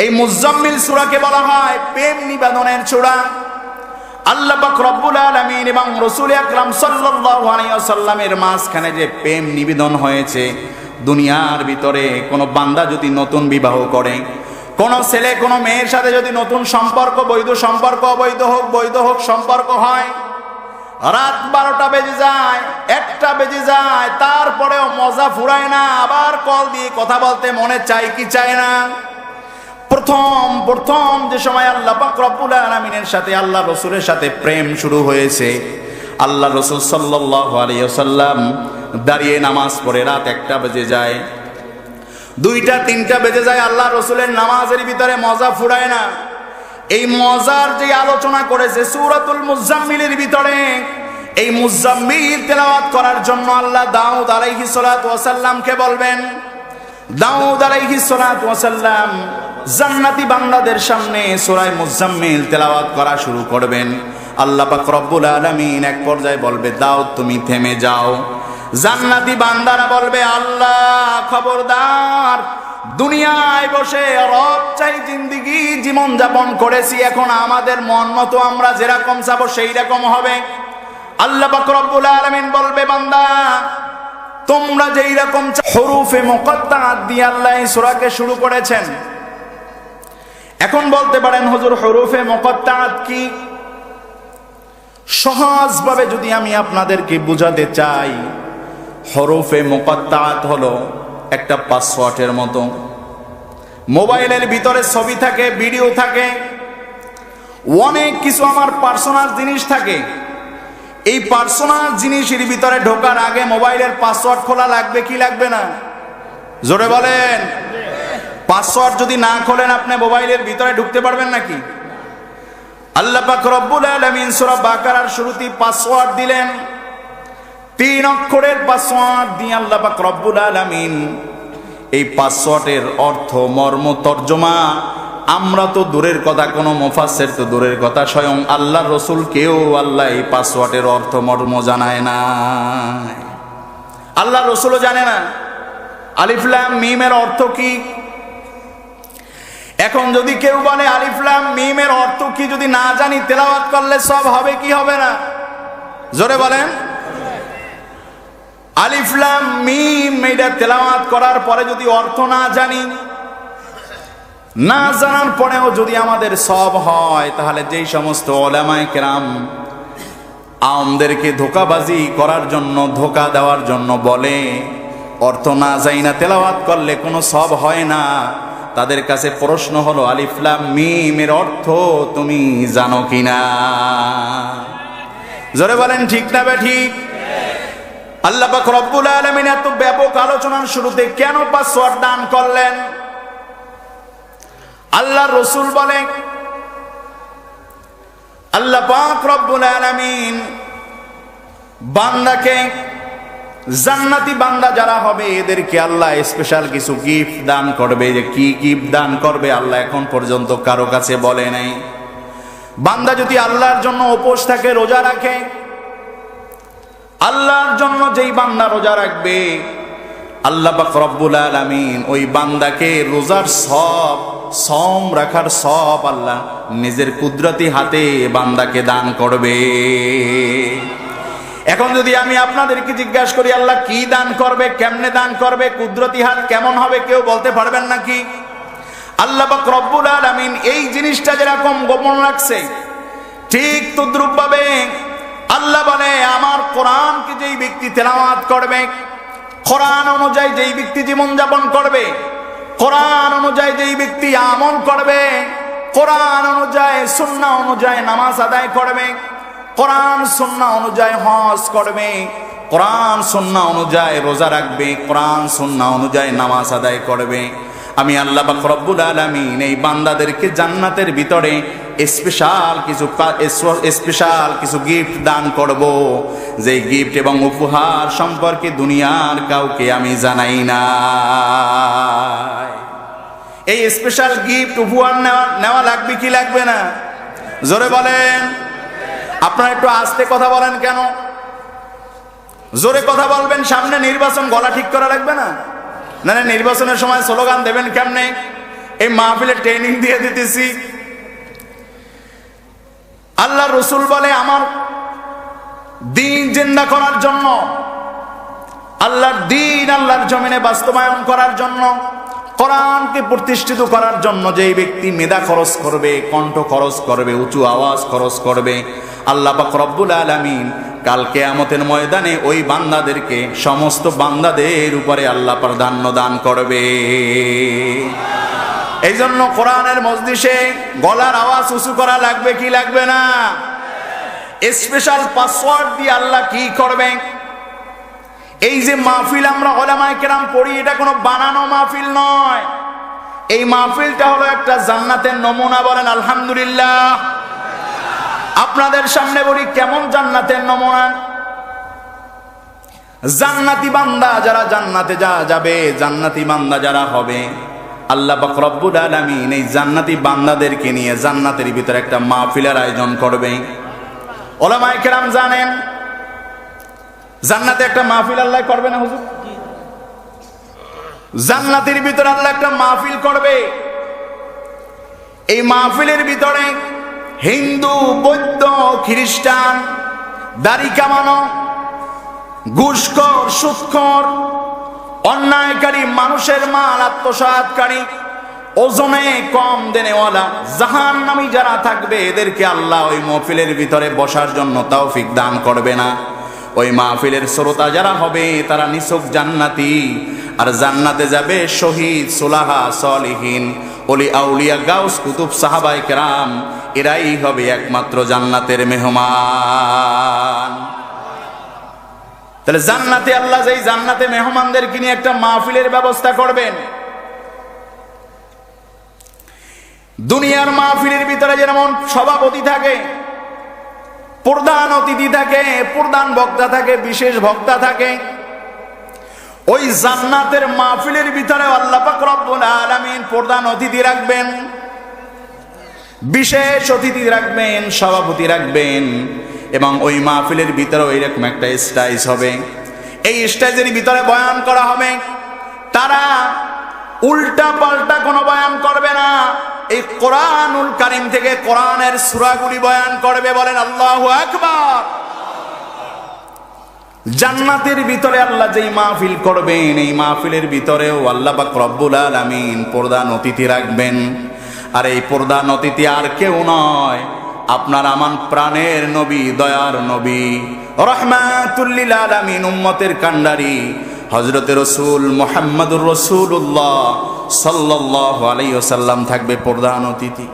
এই মুজাম্মিল সূরাকে বলা হয় প্রেম নিবেদনের সূরা। আল্লাহ পাক রব্বুল আলামিন এবং রাসূল আকরাম সাল্লাল্লাহু আলাইহি ওয়াসাল্লামের মাঝখানে যে প্রেম নিবেদন হয়েছে, দুনিয়ার ভিতরে কোনো বান্দা যদি নতুন বিবাহ করে, কোন ছেলে কোন মেয়ের সাথে যদি নতুন সম্পর্ক, বৈধ সম্পর্ক, অবৈধ হোক বৈধ হোক সম্পর্ক হয়, রাত 12টা বেজে যায়, 1টা বেজে যায়, তারপরেও মজা ফুরায় না, আবার কল দিয়ে কথা বলতে মনে চায় কি চায় না? প্রথম যে সময় আল্লাহ পাক রব্বুল আলামিনের সাথে আল্লাহ রাসূলের সাথে প্রেম শুরু হয়েছে, আল্লাহ রাসূল সাল্লাল্লাহু আলাইহি ওয়াসাল্লাম দাঁড়িয়ে নামাজ পড়ে রাত 1টা বেজে যায়, 2টা 3টা বেজে যায়, আল্লাহ রাসূলের নামাজের ভিতরে মজা ফুরায় না। এই মজার যে আলোচনা করেছে সূরাতুল মুজাম্মিলের ভিতরে, এই মুজাম্মিল তেলাওয়াত করার জন্য আল্লাহ দাউদ আলাইহিস সালাতু ওয়াস সালামকে বলবেন। দাউদ আলাইহিস সালাতু ওয়াস সালাম জান্নাতি বান্দাদের সামনে সূরা মুজাম্মিল তেলাওয়াত করা শুরু করবেন। আল্লাহ পাক রব্বুল আলামিন এক পর্যায়ে বলবে, দাউদ তুমি থেমে যাও। জান্নাতি বান্দারা বলবে, আল্লাহ খবরদার, দুনিয়ায় বসে রব চাই জিন্দেগি জীবন যাপন করেছি, এখন আমাদের মন মতো আমরা যেরকম চাবো সেই রকম হবে। আল্লাহ পাক রব্বুল আলামিন বলবে, বান্দা তোমরা যেই রকম হুরুফে মুকাত্তাআত দিয়ে আল্লাহ এই সূরাকে শুরু করেছেন। এখন বলতে পারেন হুজুর হুরুফে মুকাত্তাআত কি? সহজভাবে যদি আমি আপনাদেরকে বুঝাতে চাই, হুরুফে মুকাত্তাআত হলো একটা পাসওয়ার্ডের মতো। মোবাইলের ভিতরে ছবি থাকে, ভিডিও থাকে, অনেক কিছু আমার পার্সোনাল জিনিস থাকে। এই পার্সোনাল জিনিসের ভিতরে ঢোকার আগে মোবাইলের পাসওয়ার্ড খোলা লাগবে কি লাগবে না? জোরে বলেন। পাসওয়ার্ড যদি না খোলেন আপনি মোবাইলের ভিতরে ঢুকতে পারবেন নাকি? আল্লাহ পাক রব্বুল আলামিন সূরা বাকারার শুরুতেই পাসওয়ার্ড দিলেন। 3 অক্ষরের পাসওয়ার্ড দিয়ে আল্লাহ পাক রব্বুল আলামিন এই পাসওয়ার্ডের অর্থ, মর্ম, তর্জমা আমরা তো দূরের কথা, কোনো মুফাসসির তো দূরের কথা, স্বয়ং আল্লাহর রাসূলকেও আল্লাহ এই পাসওয়ার্ডের অর্থ মর্ম জানায় না। আল্লাহর রাসূলও জানে না আলিফ লাম মিমের অর্থ কি। এখন যদি কেউ বলে আলিফ লাম মিমের অর্থ কি যদি না জানি তেলাওয়াত করলে সব হবে কি হবে না? জোরে বলেন। আলিফ লাম মিম এটা তেলাওয়াত করার পরে যদি অর্থ না জানি, না জানার পরেও যদি আমাদের সব হয়, তাহলে যেই সমস্ত উলামায়ে কেরাম আমদেরকে ধোঁকাবাজি করার জন্য, ধোঁকা দেওয়ার জন্য বলে অর্থ না জানি না তেলাওয়াত করলে কোনো সব হয় না, তাদের কাছে প্রশ্ন হলো আলিফ লাম মিমের অর্থ তুমি জানো কিনা? জোরে বলেন ঠিক না বে ঠিক? আল্লাহ পাক রব্বুল আলামিন এত ব্যাপক আলোচনার শুরুতে কেন পাসওয়ার্ড দান করলেন? আল্লাহ রাসূল বলেন, আল্লাহ পাক রব্বুল আলামিন বান্দাকে, জান্নাতি বান্দা যারা হবে এদেরকে আল্লাহ স্পেশাল কিছু গিফট দান করবে। যে কি গিফট দান করবে আল্লাহ এখন পর্যন্ত কারো কাছে বলে নাই। বান্দা যদি আল্লাহর জন্য উপোস থাকে, রোজা রাখে, আল্লাহর জন্য যেই বান্দা রোজা রাখবে, আল্লাহ পাক রব্বুল আলামিন ওই বান্দাকে রোজার সব, সম রাখার সব আল্লাহ নিজের কুদরতি হাতে বান্দাকে দান করবে। এখন যদি আমি আপনাদেরকে জিজ্ঞাসা করি আল্লাহ কি দান করবে, কেমনে দান করবে, কুদরতি হাত কেমন হবে, কেউ বলতে পারবেন নাকি? আল্লাহ পাক রব্বুল আলামিন এই জিনিসটা যেরকম গোপন রাখছে, ঠিক তদ্রূপ ভাবে আল্লাহ বলে আমার কোরআনকে যেই ব্যক্তি তেলাওয়াত করবে, কোরআন অনুযায়ী যেই ব্যক্তি জীবন যাপন করবে, কোরআন অনুযায়ী যেই ব্যক্তি আমল করবে, কোরআন অনুযায়ী সুন্নাহ অনুযায়ী নামাজ আদায় করবে, কোরআন সুন্নাহ অনুযায়ী হজ করবে, কোরআন সুন্নাহ অনুযায়ী রোজা রাখবে, কোরআন সুন্নাহ অনুযায়ী নামাজ আদায় করবে, আমি আল্লাহ পাক রব্বুল আলামিন এই বান্দাদেরকে জান্নাতের ভিতরে স্পেশাল কিছু গিফট দান করব। যে গিফট এবং উপহার সম্পর্কে দুনিয়ার কাউকে আমি জানাই না। এই স্পেশাল গিফট উপহার নেওয়া লাগবে কি লাগবে না? জোরে বলেন। আপনারা একটু আস্তে কথা বলেন কেন? জোরে কথা বলবেন, সামনে নির্বাচন, গলা ঠিক করা লাগবে না? না, নির্বাচনের সময় স্লোগান দেবেন কেমনে? এই মাহফিলে ট্রেনিং দিয়ে দিতেছি। আল্লাহ রসুল বলে আমার দিন জিন্দা করার জন্য, আল্লাহর দিন আল্লাহর জমিনে বাস্তবায়ন করার জন্য, কোরআনকে প্রতিষ্ঠিত করার জন্য যেই ব্যক্তি মেধা খরচ করবে, কণ্ঠ খরচ করবে, উঁচু আওয়াজ খরচ করবে, আল্লাহ পাক রব্বুল আলামিন কাল কিয়ামতের ময়দানে ওই বান্দাদেরকে সমস্ত বান্দাদের উপরে আল্লাহ প্রাধান্য দান করবে। এই জন্য কোরআনের মজলিসে গলার আওয়াজ উঁচু করা লাগবে কি লাগবে না? স্পেশাল পাসওয়ার্ড দিয়ে আল্লাহ কি করবে? এই যে মাহফিল আমরা উলামায়ে কেরাম পড়ি, এটা কোনো বানানো মাহফিল নয়। এই মাহফিলটা হলো একটা জান্নাতের নমুনা। বলেন আলহামদুলিল্লাহ। আপনাদের সামনে বলি কেমন জান্নাতের নমুনা। জান্নাতি বান্দা যারা জান্নাতে যাবে, জান্নাতি বান্দা যারা হবে, আল্লাহ পাক রব্বুল আলামিন এই জান্নাতি বান্দাদেরকে নিয়ে জান্নাতের ভিতরে একটা মাহফিলের আয়োজন করবে। উলামায়ে কেরাম জানেন জান্নাতে একটা মাহফিল আল্লাহ করবে না হুজুর? জান্নাতের ভিতরে আল্লাহ একটা মাহফিল করবে। এই মাহফিলের ভিতরে হিন্দু, বৌদ্ধ, খ্রিস্টান, দাড়ি কামানো, ঘুষখোর, সুদখোর, অন্যায়কারী, মানুষের মাল আত্মসাৎকারী, ওজনে কম দেনেওয়ালা, জাহান্নামী যারা থাকবে এদেরকে আল্লাহ ওই মাহফিলের ভিতরে বসার জন্য তৌফিক দান করবে না। ওই মাহফিলের শ্রোতা যারা হবে তারা নিছক জান্নাতি, আর জান্নাতে যাবে শহীদ, সুলাহা, সলিহিন, ওলি আউলিয়া, গাউস, কুতুব, সাহাবায়ে কেরাম, এরাই হবে একমাত্র জান্নাতের মেহমান। তাহলে জান্নাতে আল্লাহ যেই জান্নাতে মেহমানদেরকে নিয়ে একটা মাহফিলের ব্যবস্থা করবেন। দুনিয়ার মাহফিলের ভিতরে যেমন সভাপতি থাকে, প্রধান অতিথি থাকে, প্রধান বক্তা থাকে, বিশেষ বক্তা থাকে, ওই জান্নাতের মাহফিলের ভিতরে আল্লাহ পাক রব্বুল আলামিন প্রধান অতিথি রাখবেন, বিশেষ অতিথি রাখবেন, সভাপতি রাখবেন, এবং ওই মাহফিলের ভিতরে এরকম একটা স্টেজ হবে। এই স্টেজের ভিতরে বয়ান করা হবে। তারা উল্টা পাল্টা কোনো বয়ান করবে না, এই কোরআনুল কারীম থেকে কোরআনের সূরাগুলি বয়ান করবে। বলেন আল্লাহু আকবার। জান্নাতের ভিতরে আল্লাহ যেই মাহফিল করবেন, এই মাহফিলের ভিতরেও আল্লাহ পাক রব্বুল আলামিন প্রধান অতিথি রাখবেন। আর এই প্রধান অতিথি আর কেউ নয়, আপনার আমার প্রাণের নবী, দয়ার নবী, রাহমাতুল লিল আলামিন, উম্মতের কান্ডারি হযরতে রাসূল মুহাম্মদুর রাসূলুল্লাহ সাল্লাল্লাহু আলাইহি ওয়াসাল্লাম থাকবে প্রধান অতিথি।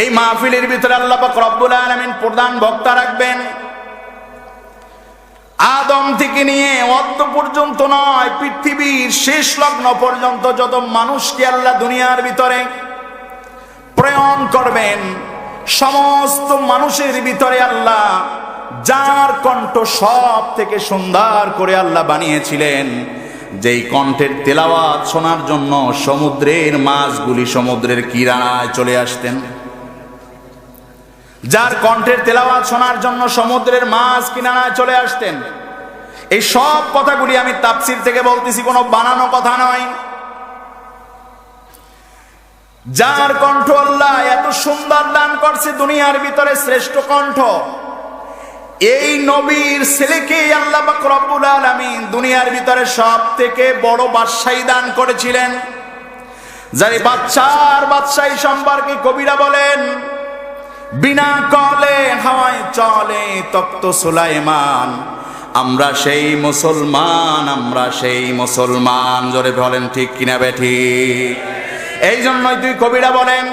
এই মাহফিলের ভিতরে আল্লাহ পাক রব্বুল আলামিন প্রধান বক্তা রাখবেন। আদম থেকে নিয়ে অদ্য পর্যন্ত নয়, পৃথিবীর শেষ লগ্ন পর্যন্ত যত মানুষকে আল্লাহ দুনিয়ার ভিতরে প্রেরণ করবেন, সমস্ত মানুষের ভিতরে আল্লাহ যার কণ্ঠ সব থেকে সুন্দর করে আল্লাহ বানিয়েছিলেন, যেই কণ্ঠের তেলাওয়াত শোনার জন্য সমুদ্রের মাছগুলি সমুদ্রের কিনারায় চলে আসতেন, যার কণ্ঠের তেলাওয়াত শোনার জন্য সমুদ্রের মাছ কিনারায় চলে আসতেন। এই সব কথাগুলি আমি তাফসীর থেকে বলতেছি, কোনো বানানো কথা নয়। যার কণ্ঠ আল্লাহ এত সুন্দর দান করছে, দুনিয়ার ভিতরে শ্রেষ্ঠ কণ্ঠ, এই নবীর ছেলেকে আল্লাহ পাক রব্বুল আলামিন দুনিয়ার ভিতরে সব থেকে বড় বাদশাহী দান করেছিলেন। যার বাদশাহী সম্পর্কে কবিরা বলেন, বিনা কলে হাওয়ায় চলে তপ্ত সুলাইমান, আমরা সেই মুসলমান, আমরা সেই মুসলমান। জোরে বলেন ঠিক কিনা বেঠিক? এই জন্যই তুই কবিরা বলেন,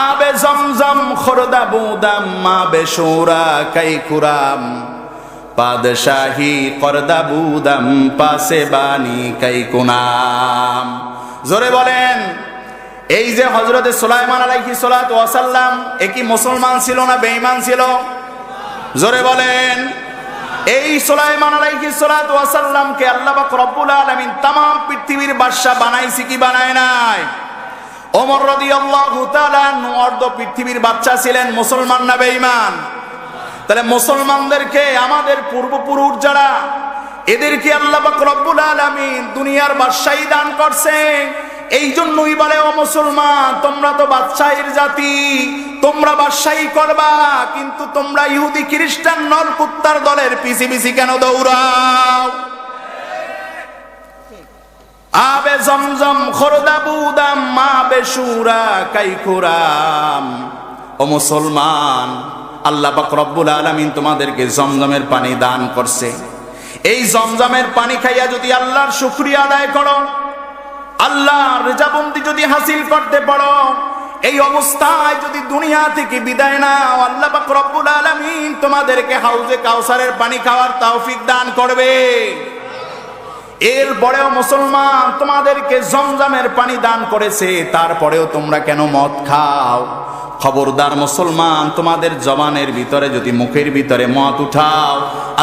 আবে জমজম খোরদা বুদাম আবে শোরা কাই কুরাম, পাদশাহী করদা বুদাম পাশে বানি কাই কুনাম। জোরে বলেন। এই যে হযরতে সুলাইমান আলাইহিস সালাতু ওয়াস সালাম, এ কি মুসলমান ছিল না বেঈমান ছিল? জোরে বলেন। এই সুলাইমান আলাইহিস সালাতু ওয়াস সালামকে আল্লাহ পাক রব্বুল আলামিন तमाम পৃথিবীর বাদশা বানাইছে কি বানায় নাই? ওমর রাদিয়াল্লাহু তাআলা আনহু অর্ধ পৃথিবীর বাদশা ছিলেন, মুসলমান না বেঈমান? তাহলে মুসলমানদেরকে, আমাদের পূর্বপুরুষ যারা, এদেরকে আল্লাহ পাক রব্বুল আলামিন দুনিয়ার বাদশাহী দান করছে। এই জন্যই বলে, ও মুসলমান, তোমরা তো বাদশাহীর জাতি, তোমরা বাদশাহী করবা, কিন্তু তোমরা ইহুদি খ্রিস্টান নরকুত্তার দলের পিছে পিছে কেন দৌড়াও? আবে জমজম খরদাবুদাম মা বেসুরা কাইখুরাম। ও মুসলমান, আল্লাহ পাক রব্বুল আলামিন তোমাদেরকে জমজমের পানি দান করছে। এই জমজমের পানি খাইয়া যদি আল্লাহর শুকরিয়া আদায় করো, আল্লাহর রেজাবন্দি যদি হাসিল করতে পারো, এই অবস্থায় যদি দুনিয়া থেকে বিদায় নাও, আল্লাহ পাক রব্বুল আলামিন তোমাদেরকে হাউজে কাউসারের পানি খাওয়ার তৌফিক দান করবে। এরপরেও মুসলমান, তোমাদেরকে জমজমের পানি দান করেছে, তারপরেও তোমরা কেন মদ খাও? খবরদার মুসলমান, তোমাদের জবানের ভিতরে যদি, মুখের ভিতরে মদ উঠাও,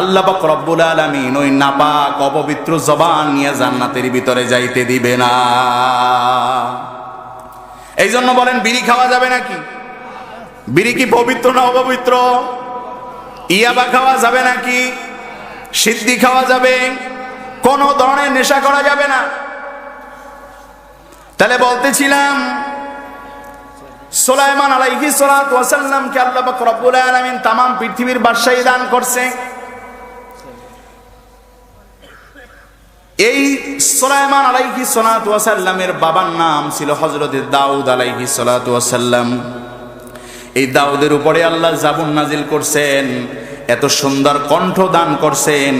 আল্লাহ পাক রব্বুল আলামিন ওই নাপাক অপবিত্র জবান নিয়ে জান্নাতের ভিতরে যাইতে দিবে না। এই জন্য বলেন, বিড়ি খাওয়া যাবে নাকি? বিড়ি কি পবিত্র না অপবিত্র? ইয়াবা খাওয়া যাবে নাকি? সিদ্ধি খাওয়া যাবে? কোন ধরনের নেশা করা যাবে না। তাহলে বলতেছিলাম, সুলাইমান আলাইহিস সালাতু ওয়াস সালামকে আল্লাহ পাক রব্বুল আলামিন तमाम পৃথিবীর বাদশাহী দান করছে। এই সুলাইমান আলাইহিস সালাতু ওয়াস সালামের বাবার নাম ছিল হযরত দাউদ আলাইহিস সালাতু ওয়াস সালাম। এই দাউদের উপরে আল্লাহ জাবুর নাজিল করছেন, এত সুন্দর কণ্ঠ দান করছেন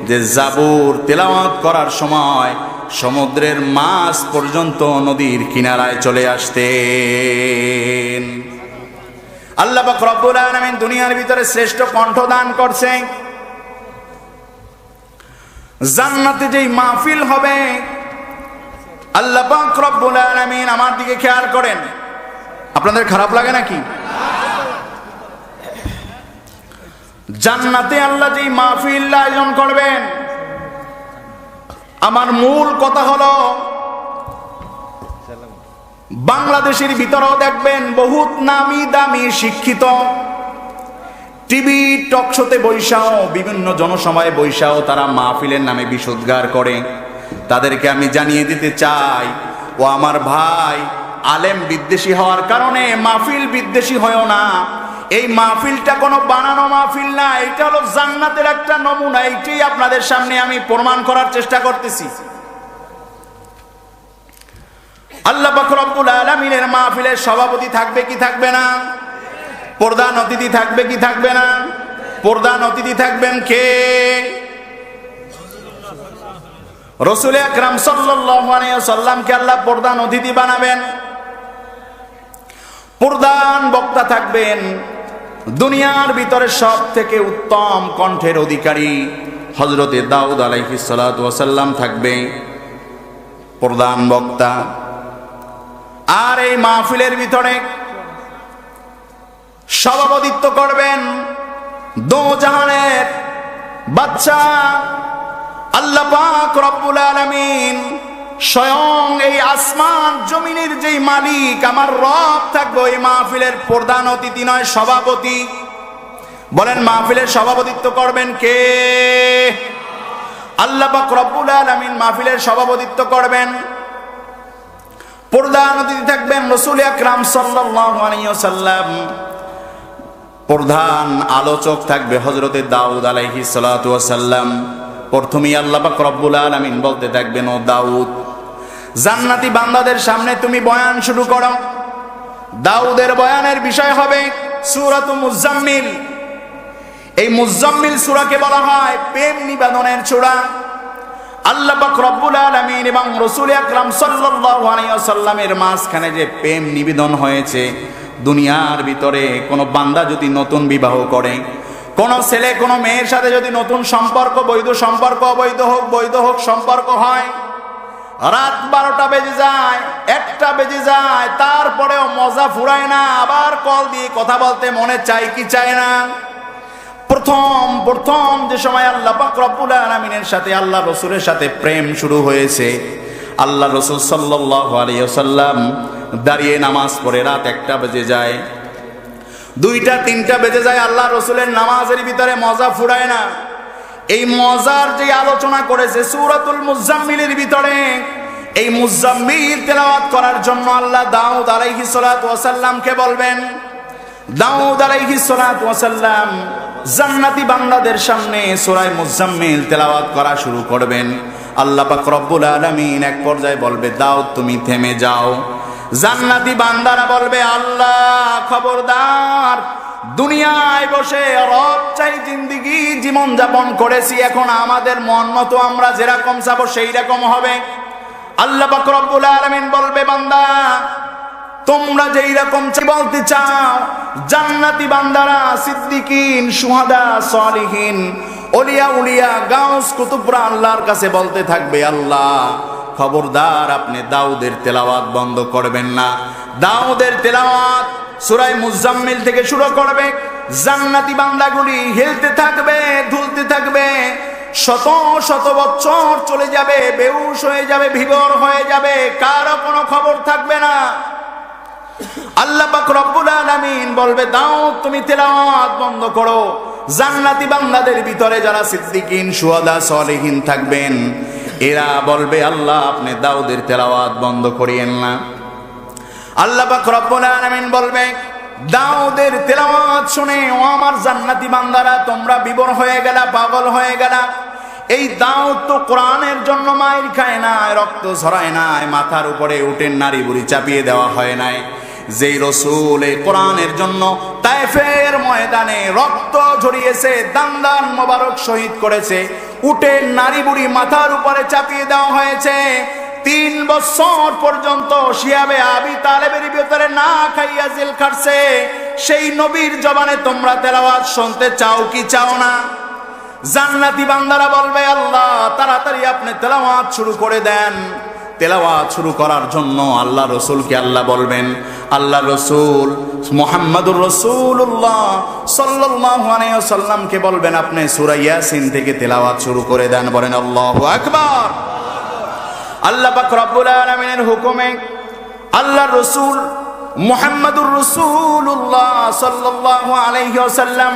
যে জাবুর তেলাওয়াত করার সময় সমুদ্রের মাছ পর্যন্ত নদীর কিনারায় চলে আসতেন। আল্লাহ পাক রব্বুল আলামিন দুনিয়ার ভিতরে শ্রেষ্ঠ কণ্ঠ দান করছেন। জান্নাতে যেই মাহফিল হবে, আল্লাহ পাক রব্বুল আলামিন, আমার দিকে খেয়াল করেন, আপনাদের খারাপ লাগে নাকি? জান্নাতে আল্লাহ যেই মাহফিল আয়োজন করবেন, আমার মূল কথা হলো, বাংলাদেশের ভিতরেও দেখবেন বহুত নামি দামি শিক্ষিত টিভি টক শোতে বৈশাও, বিভিন্ন জনসভায় বৈশাও তারা মাহফিলের নামে বিষোদ্গার করে। তাদেরকে আমি জানিয়ে দিতে চাই, ও আমার ভাই, আলেম বিদ্বেষী হওয়ার কারণে মাহফিল বিদ্বেষী হয়ও না। এই মাহফিলটা কোনো বানানো মাহফিল না, এটা হলো জান্নাতের একটা নমুনা। এইটাই আপনাদের সামনে আমি প্রমাণ করার চেষ্টা করতেছি। আল্লাহ পাক রব্বুল আলামিনের মাহফিলের সভাপতি থাকবে কি থাকবে না? প্রধান অতিথি থাকবে কি থাকবে না? প্রধান অতিথি থাকবেন কে? রাসূল আকরাম সাল্লাল্লাহু আলাইহি ওয়াসাল্লামকে আল্লাহ প্রধান অতিথি বানাবেন। প্রধান বক্তা থাকবেন দুনিয়ার ভিতরে সব থেকে উত্তম কণ্ঠের অধিকারী হযরতে দাউদ আলাইহিস সালাতু ওয়াস সালাম থাকবে প্রধান বক্তা। আর এই মাহফিলের ভিতরে সভাপতিত্ব করবেন দো জাহানের বাদশা আল্লাহ পাক রব্বুল আলামিন। স্বয়ং এই আসমান জমিনের যেই মালিক আমার রব থাকবে এই মাহফিলের প্রধান অতিথি নয়, সভাপতি। বলেন, মাহফিলের সভাপতিত্ব করবেন কে? আল্লাহ পাক রব্বুল আলামিন মাহফিলের সভাপতিত্ব করবেন। প্রধান অতিথি থাকবেন রাসূল আকরাম সাল্লাল্লাহু আলাইহি ওয়াসাল্লাম। প্রধান আলোচক থাকবে হযরতে দাউদ আলাইহিস সালাতু ওয়াস সালাম। প্রথমেই আল্লাহ পাক রব্বুল আলামিন বলতে থাকবেন, ও দাউদ, জান্নাতি বান্দাদের সামনে তুমি বয়ান শুরু করো। দাউদের বয়ানের বিষয় হবে সূরাতুল মুজাম্মিল। এই মুজাম্মিল সূরাকে বলা হয় প্রেম নিবেদনের সূরা। আল্লাহ পাক রব্বুল আলামিন এবং রাসূল আকরাম সাল্লাল্লাহু আলাইহি ওয়াসাল্লামের মাঝখানে যে প্রেম নিবেদন হয়েছে, দুনিয়ার ভিতরে কোনো বান্দা যদি নতুন বিবাহ করে, কোন ছেলে কোন মেয়ের সাথে যদি নতুন সম্পর্ক, বৈধ সম্পর্ক, অবৈধ হোক বৈধ হোক সম্পর্ক হয়, রাত 12টা বেজে যায়, 1টা বেজে যায়, তারপরেও মজা ফুরায় না, আবার কল দিয়ে কথা বলতে মনে চায় কি চায় না? প্রথম যে সময় আল্লাহ পাক রব্বুল আলামিনের সাথে আল্লাহ রাসূলের সাথে প্রেম শুরু হয়েছে, আল্লাহ রাসূল সাল্লাল্লাহু আলাইহি ওয়াসাল্লাম দাঁড়িয়ে নামাজ পড়ে রাত 1টা বেজে যায়, 2টা 3টা বেজে যায়, আল্লাহ রাসূলের নামাজের ভিতরে মজা ফুরায় না। এই মজার যে আলোচনা করেছে সূরাতুল মুজাম্মিলের ভিতরে, এই মুজাম্মিল তেলাওয়াত করার জন্য আল্লাহ দাউদ আলাইহিস সালাতু ওয়াস সালামকে বলবেন। দাউদ আলাইহিস সালাতু ওয়াস সালাম জান্নাতি বান্দাদের সামনে সূরা মুজাম্মিল তেলাওয়াত করা শুরু করবেন। আল্লাহ পাক রব্বুল আলামিন এক পর্যায়ে বলবে, দাউদ তুমি থেমে যাও। জান্নাতি বান্দারা বলবে, আল্লাহ খবরদার, দুনিয়ায় বসে রব চাই জিন্দেগি জীবন যাপন করেছি, এখন আমাদের মন মতো আমরা যেরকম চাবো সেই রকম হবে। আল্লাহ পাক রব্বুল আলামিন বলবে, বান্দা তোমরা যেই রকম বলতে চাও, জান্নাতি বান্দারা, সিদ্দিকিন, শুহাদা, সালিহিন, ওলিয়া উলিয়া, গাউস, কুতুবরা আল্লাহর কাছে বলতে থাকবে, আল্লাহ খবরদার আপনি দাউদের তেলাওয়াত বন্ধ করবেন না। দাউদের তেলাওয়াত সূরা মুজাম্মিল থেকে শুরু করবে। জান্নাতি বান্দাগুলি হেলতে থাকবে, দুলতে থাকবে, শত শত বছর চলে যাবে, বেহুশ হয়ে যাবে, বিভোর হয়ে যাবে, কারো কোনো খবর থাকবে না। আল্লাহ পাক রব্বুল আলামিন বলবে, দাউদ তুমি তেলাওয়াত বন্ধ করো। জান্নাতি বান্দাদের ভিতরে যারা সিদ্দিকিন, শুহাদা, সালিহিন থাকবেন, এরা বলবে, আল্লাহ আপনি দাউদের তেলাওয়াত বন্ধ করিয়েন না। আল্লাহ পাক রব্বুল আলামিন বলবে, দাউদের তেলাওয়াত শুনে ও আমার জান্নাতি বান্দারা তোমরা বিভোর হয়ে গেলা, পাগল হয়ে গেলা। এই দাউদ তো কোরআনের জন্য মাইর খায় নাই, রক্ত ঝরায় নাই, মাথার উপরে উটের নারী বুড়ি চাপিয়ে দেওয়া হয় নাই। যেই রসুল এই কোরআনের জন্য তায়েফের ময়দানে রক্ত ঝরিয়েছে, দান মোবারক শহীদ করেছে, উটের নারী বুড়ি মাথার উপরে চাপিয়ে দেওয়া হয়েছে, 3 বছর পর্যন্ত শিয়াবে আবি তালেবের ভিতরে না খাইয়া জেল খাটছে, সেই নবীর জবানে তোমরা তেলাওয়াত শুনতে চাও কি চাও না? জান্নাতি বান্দারা বলবে, আল্লাহ তাড়াতাড়ি আপনি তেলাওয়াত শুরু করে দেন। তেলাওয়াত শুরু করার জন্য আল্লাহ রসুলকে আল্লাহ বলবেন, আল্লাহ রসুল মুহাম্মাদুর রাসূলুল্লাহ সাল্লাল্লাহু আলাইহি ওয়াসাল্লামকে বলবেন, আপনি সূরা ইয়াসিন থেকে তেলাওয়াত শুরু করে দেন। বলেন আল্লাহু আকবার। আল্লাহ পাক রব্বুল আলামিনের হুকুমে আল্লাহ রসুল মুহাম্মাদুর রাসূলুল্লাহ সাল্লাল্লাহু আলাইহি ওয়াসাল্লাম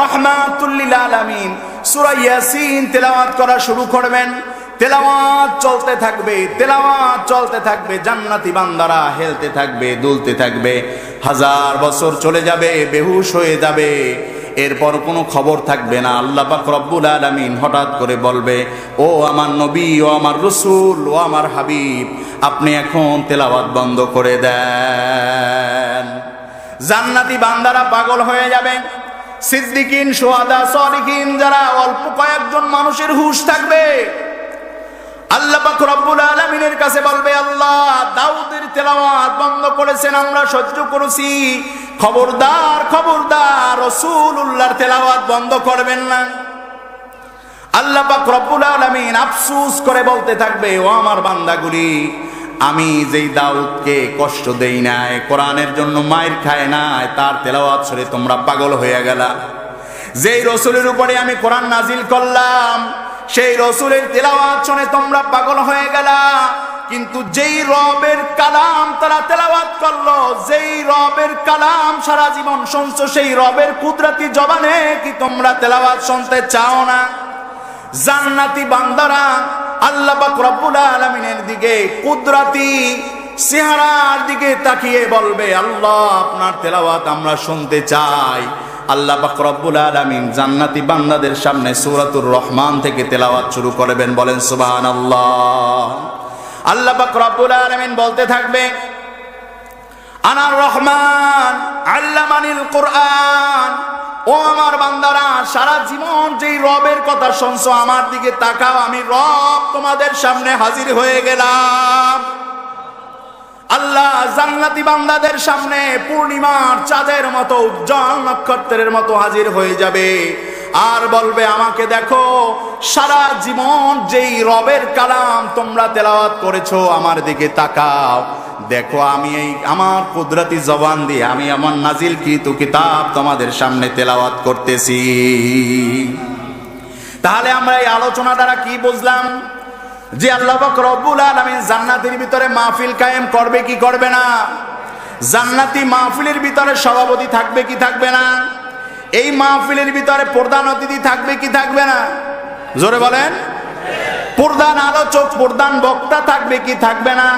রাহমাতুল লিল আলামিন সূরা ইয়াসিন তেলাওয়াত করা শুরু করবেন। তেলাওয়াত চলতে থাকবে, তেলাওয়াত চলতে থাকবে, জান্নাতি বান্দারা হেলতে থাকবে, দুলতে থাকবে, 1000 বছর চলে যাবে, বেহুশ হয়ে যাবে, এরপর কোনো খবর থাকবে না। আল্লাহ পাক রব্বুল আলামিন হঠাৎ করে বলবে, ও আমার নবী, ও আমার রসুল, ও আমার হাবিব, আপনি এখন তেলাওয়াত বন্ধ করে দেন। জান্নাতি বান্দারা পাগল হয়ে যাবে। সিদ্দিকিন, শুহাদা, সালিহিন যারা অল্প কয়েকজন মানুষের হুঁশ থাকবে, আল্লাহ পাক রব্বুল আলামিনের কাছে বলবে, আল্লাহ দাউদের তেলাওয়াত বন্ধ করেছেন, আমরা সহ্য করেছি, খবরদার খবরদার রাসূলুল্লাহর তেলাওয়াত বন্ধ করবেন না। আল্লাহ পাক রব্বুল আলামিন আফসোস করে বলতে থাকবে, ও আমার বান্দাগুলি, আমি যেই দাউদকে কষ্ট দেই নাই, কোরআনের জন্য মাইর খায় নাই, তার তেলাওয়াত শুনে তোমরা পাগল হয়ে গেলা। যেই রসুলের উপরে আমি কোরআন নাজিল করলাম, সেই রসুলের তেলাওয়াত শুনে তোমরা পাগল হয়ে গেলা। কিন্তু যেই রবের কালাম তারা তেলাওয়াত করলো, যেই রবের কালাম সারা জীবন শুনছো, সেই রবের কুদরতি জবানে কি তোমরা তেলাওয়াত শুনতে চাও না? জান্নাতি বান্দারা আল্লাহ পাক রব্বুল আলামিনের দিকে কুদরতি চেহারার দিকে তাকিয়ে বলবে, আল্লাহ আপনার তেলাওয়াত আমরা শুনতে চাই। আল্লাহ পাক রব্বুল আলামিন জান্নাতি বান্দাদের সামনে সূরাতুর রহমান থেকে তেলাওয়াত শুরু করবেন। বলেন সুবহানাল্লাহ। আল্লাহ পাক রব্বুল আলামিন বলতে থাকবে, আনার রহমান আল্লামানিল কোরআন। ও আমার বান্দারা, সারা জীবন যেই রবের কথা শুনছো, আমার দিকে তাকাও, আমি রব তোমাদের সামনে হাজির হয়ে গেলাম। আল্লাহ জান্নাতি বান্দাদের সামনে পূর্ণিমার চাঁদের মতো, উজ্জ্বল নক্ষত্রের মতো হাজির হয়ে যাবে আর বলবে, আমাকে দেখো, সারা জীবন যেই রবের কালাম তোমরা তেলাওয়াত করেছো, আমার দিকে তাকাও, দেখো আমি এই আমার কুদরতি জবান দিয়ে আমি আমার নাজিলকৃত কিতাব তোমাদের সামনে তেলাওয়াত করতেছি। তাহলে আমরা এই আলোচনা দ্বারা কি বুঝলাম? যে আল্লাহ পাক রব্বুল আলামিন জান্নাতের ভিতরে মাহফিল কায়েম করবে কি করবে না? জান্নাতি মাহফিলের ভিতরে সভাপতি থাকবে কি থাকবে না? এই মাহফিলের ভিতরে প্রধান অতিথি থাকবে কি থাকবে না? জোরে বলেন। প্রধান আলোচক, প্রধান বক্তা থাকবে কি থাকবে না?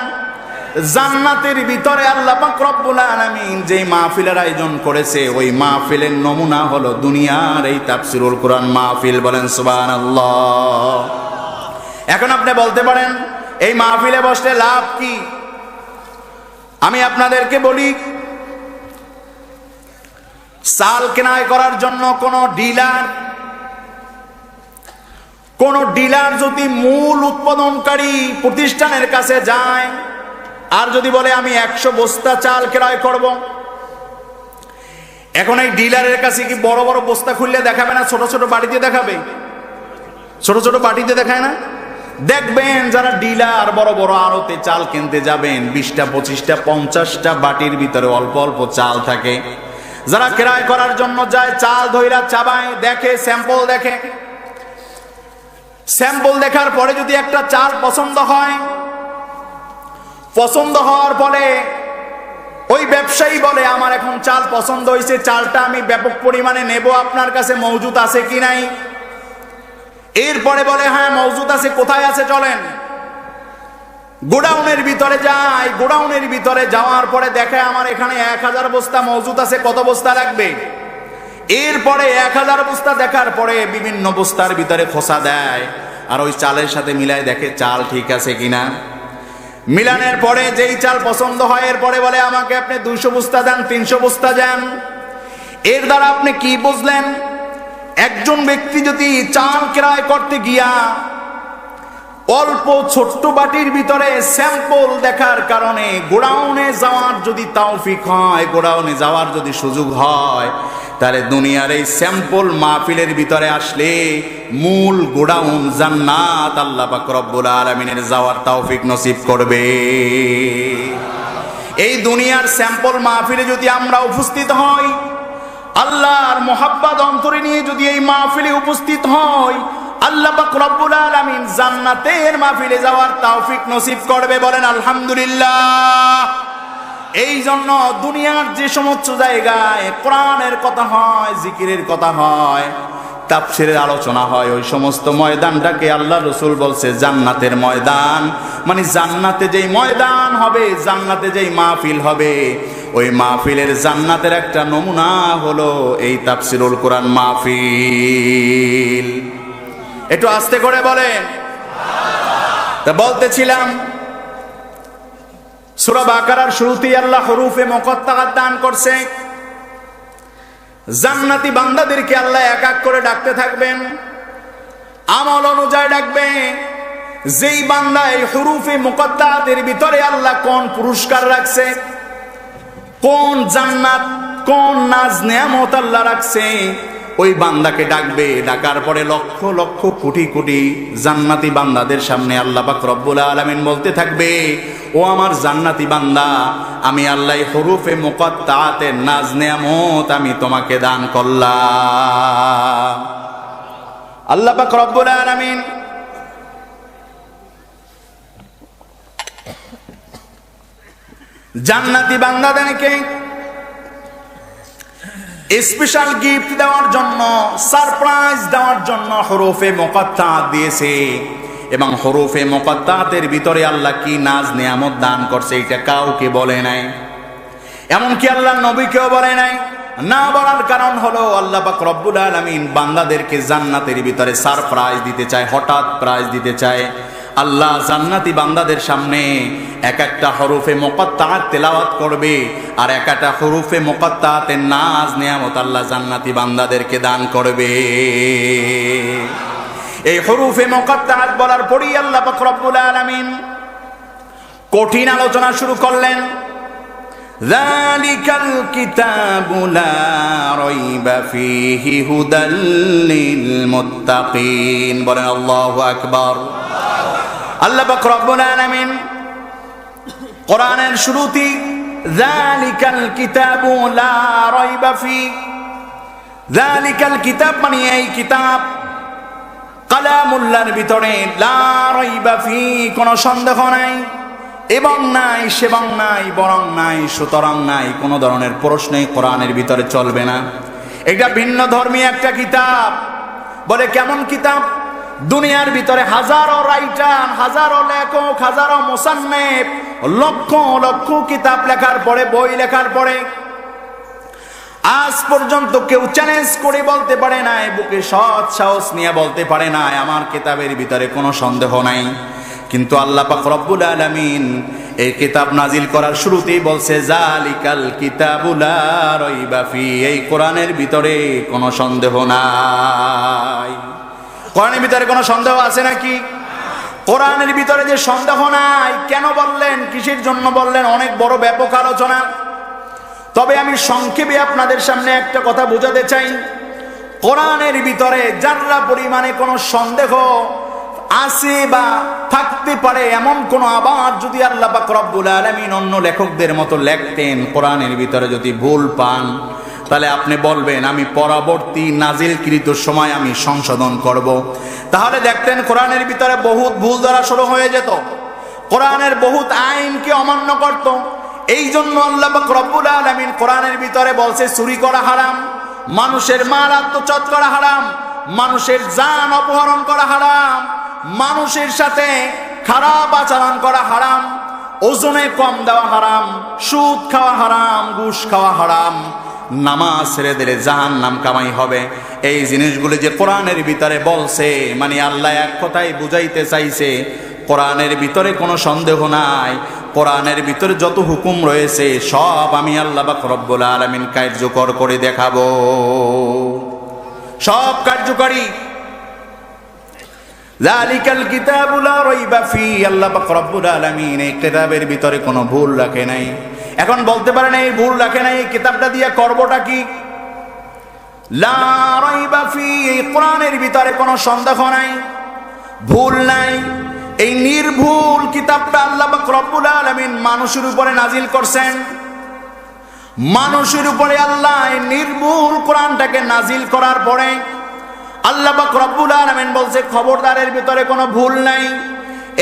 জান্নাতের ভিতরে আল্লাহ পাক রব্বুল আলামিন যে মাহফিলের আয়োজন করেছে, ওই মাহফিলের নমুনা হলো দুনিয়ার এই তাফসীরুল কোরআন মাহফিল। বলেন সুবহানাল্লাহ। এখন আপনি বলতে পারেন এই মাহফিলে বসলে লাভ কি? আমি আপনাদেরকে বলি, চাল কেনাই করার জন্য কোন ডিলার যদি মূল উৎপাদনকারী প্রতিষ্ঠানের কাছে যায় আর যদি বলে আমি 100 বস্তা চাল ক্রয় করব, এখন এই ডিলারের কাছে কি বড় বড় বস্তা খুললে দেখাবে না ছোট ছোট বাটিতে দেখাবে? ছোট ছোট বাটিতে দেখায় না? দেখবেন যারা ডিলার বড় বড় আড়তে চাল কিনতে যাবেন, 20টা 25টা 50টা বাটির ভিতরে অল্প অল্প চাল থাকে। যারা ক্রয় করার জন্য যায় চাল ধইরা চাবায়, দেখে, স্যাম্পল দেখে। স্যাম্পল দেখার পরে যদি একটা চাল পছন্দ হয়, পছন্দ হওয়ার পরে ওই ব্যবসায়ী বলে আমার এখন চাল পছন্দ হয়েছে, চালটা আমি ব্যাপক পরিমাণে নেব, আপনার কাছে মজুদ আছে কি নাই? এরপরে বলে হ্যাঁ মজুদ আছে, কোথায় আছে চলেন। গোডাউনের ভিতরে যায়, গোডাউনের ভিতরে যাওয়ার পরে দেখে আমার এখানে 1000 বস্তা মজুদ আছে, কত বস্তা লাগবে? এরপরে 1000 বস্তা দেখার পরে বিভিন্ন বস্তার ভিতরে খোসা দেয় আর ওই চালের সাথে মিলায় দেখে চাল ঠিক আছে কিনা। মিলানের পরে যেই চাল পছন্দ হয় এরপরে বলে আমাকে আপনি 200 বস্তা দেন, 300 বস্তা দেন। এর দ্বারা আপনি কি বুঝলেন? একজন ব্যক্তি যদি চাল ক্রয় করতে গিয়া অল্প ছোট্ট বাটির ভিতরে স্যাম্পল দেখার কারণে গোডাউনে যাওয়ার যদি তৌফিক হয়, গোডাউনে যাওয়ার যদি সুযোগ হয়, তাহলে দুনিয়ার এই স্যাম্পল মাহফিলের ভিতরে আসলে মূল গোডাউন জান্নাত আল্লাহ পাক রব্বুল আলামিনের যাওয়ার তৌফিক নসিব করবে। এই দুনিয়ার স্যাম্পল মাহফিলে যদি আমরা উপস্থিত হই, আল্লাহর মোহাব্বত অন্তরে নিয়ে যদি এই মাহফিলে উপস্থিত হই, আল্লাহ পাক রব্বুল আলামিন জান্নাতের মাহফিলে যাওয়ার তৌফিক নসিব করবে। বলেন আলহামদুলিল্লাহ। এই জন্য দুনিয়ার যে সমস্ত জায়গায় কোরআনের কথা হয়, জিকিরের কথা হয়, তাফসীরের আলোচনা হয়, ওই সমস্ত ময়দানটাকে আল্লাহ রাসূল বলছে জান্নাতের ময়দান। মানে জান্নাতে যেই ময়দান হবে, জান্নাতে যেই মাহফিল হবে, ওই মাহফিলের জান্নাতের একটা নমুনা হলো এই তাফসীরুল কোরআন মাহফিল। একটু আস্তে করে বলেন। তা বলতেছিলাম সূরা বাকারার শুরুতেই আল্লাহ হুরুফে মুকাত্তাআত দান করছে। জান্নাতি বান্দাদেরকে আল্লাহ এক এক করে ডাকতে থাকবেন, আমল অনুযায়ী ডাকবে। যেই বান্দা এই হুরুফে মুকাত্তাআতের ভিতরে আল্লাহ কোন পুরস্কার রাখছে, কোন জান্নাত, কোন নাজ নেয়ামত আল্লাহ রাখছে, ওই বান্দাকে ডাকবে। ডাকার পরে লক্ষ লক্ষ কোটি কোটি জান্নাতি বান্দাদের সামনে আল্লাহ পাক রব্বুল আলামিন বলতে থাকবে, ও আমার জান্নাতি বান্দা, আমি আল্লাহ হুরুফে মুকাত্তাআতের নাজ নেয়ামত আমি তোমাকে দান করলাম। আল্লাহ পাক রব্বুল আলামিন জান্নাতি বান্দাদেরকে স্পেশাল গিফট দেওয়ার জন্য, সারপ্রাইজ দেওয়ার জন্য হুরুফে মুকাত্তাআত দিয়েছে। এবং হুরুফে মুকাত্তাআতের ভিতরে আল্লাহ কি নাজ নিয়ামত দান করছে এটা কাউকে বলে নাই, এমনকি আল্লাহ নবীকেও বলে নাই। না বলার কারণ হলো আল্লাহ পাক রব্বুল আলামিন বান্দাদেরকে জান্নাতের ভিতরে সারপ্রাইজ দিতে চায়, হঠাৎ প্রাইজ দিতে চায়। আল্লাহ জান্নাতি বান্দাদের সামনে এক একটা হরফে মুকাত্তাআত তেলাওয়াত করবে, আর এক একটা হরফে মুকাত্তাআতের নাজ নিয়ামত আল্লাহ জান্নাতি বান্দাদেরকে দান করবে। এই হরফে মুকাত্তাআত বলার পরেই আল্লাহ পাক রব্বুল আলামিন কঠিন আলোচনা শুরু করলেন। যালিকাল কিতাবু লা রাইবা ফীহি হুদাল লিল মুত্তাকিন। বলেন আল্লাহু আকবার। আল্লাহ পাক রব্বুল আলামিন কোরআনের শুরুতেই যালিকাল কিতাবু লা রাইবা ফী, যালিকাল কিতাব মানে এই কিতাব, কালামুল্লাহর ভিতরে লা রাইবা ফী কোনো সন্দেহ নাই, এবং নাই সেবং নাই, বরং নাই সুতরাং নাই, কোনো ধরনের প্রশ্নই কোরআনের ভিতরে চলবে না। এটা ভিন্ন ধর্মী একটা কিতাব। বলে কেমন কিতাব? দুনিয়ার ভিতরে হাজারো রাইটার, হাজারো লেখক, হাজারো মুসান্নিফ লক্ষ লক্ষ কিতাব লেখার পরে, বই লেখার পরে আজ পর্যন্ত কেউ চ্যালেঞ্জ করে বলতে পারে নাই, বুকে সৎ সাহস নিয়ে বলতে পারে নাই আমার কিতাবের ভিতরে কোনো সন্দেহ নাই। কিন্তু আল্লাহ পাক রব্বুল আলামিন এই কিতাব নাজিল করার শুরুতেই বলছে জালিকাল কিতাবুল লা রাইবা ফি, এই কোরআনের ভিতরে কোনো সন্দেহ নাই। কোরআনের ভিতরে কোনো সন্দেহ আছে নাকি? কোরআনের ভিতরে যে সন্দেহ নাই, কেন বললেন, কিসের জন্য বললেন, অনেক বড় ব্যাপক আলোচনা। তবে আমি সংক্ষেপে আপনাদের সামনে একটা কথা বোঝাতে চাই, কোরআনের ভিতরে যারা পরিমাণে কোনো সন্দেহ আছে বা থাকতে পারে এমন কোন আবার যদি আল্লাহ পাক রব্বুল আলামিন অন্য লেখকদের মতো লিখতেন, কোরআনের ভিতরে যদি ভুল পান, তাহলে আপনি বলবেন আমি পরবর্তী নাজিলকৃত সময় আমি সংশোধন করব। তাহলে দেখতেন কোরআনের ভিতরে বহুত ভুল ধরা শুরু হয়ে যেত, কোরআনের বহুত আইনকে অমান্য করত। এই জন্য আল্লাহ পাক রব্বুল আলামিন কোরআনের ভিতরে বলছে চুরি করা হারাম, মানুষের মাল আত্মসাৎ করা হারাম, মানুষের জান অপহরণ করা হারাম, মানুষের সাথে খারাপ আচরণ করা হারাম, ওজনে কম দেওয়া হারাম, সুদ খাওয়া হারাম, ঘুষ খাওয়া হারাম, নামাজ ছেড়ে দিলে জাহান্নাম কামাই হবে। এই জিনিসগুলো যে কোরআনের ভিতরে বলছে, মানে আল্লাহ এক কথাই বুঝাইতে চাইছে কোরআনের ভিতরে কোনো সন্দেহ নাই, কোরআনের ভিতরে যত হুকুম রয়েছে সব আমি আল্লাহ পাক রব্বুল আলামিন কার্যকর করে দেখাবো, সব কার্যকরী। জালিকাল কিতাবু লা রাইবা ফি, আল্লাহ পাক রব্বুল আলামিন এই কিতাবের ভিতরে কোনো ভুল রাখে নাই। এখন বলতে পারেন এই ভুল রাখে নাই, এই কিতাবটা দিয়ে করবোটা কি? লা রাইবা ফি, এই কোরআনের ভিতরে কোনো সন্দেহ নাই, ভুল নাই। এই নির্ভুল কিতাবটা আল্লাহ পাক রব্বুল আলামিন মানুষের উপরে নাজিল করছেন। মানুষের উপরে আল্লাহ এই নির্ভুল কোরআনটাকে নাজিল করার পরে আল্লাহ পাক রব্বুল আলামিন বলছে খবরদারের ভিতরে কোনো ভুল নাই।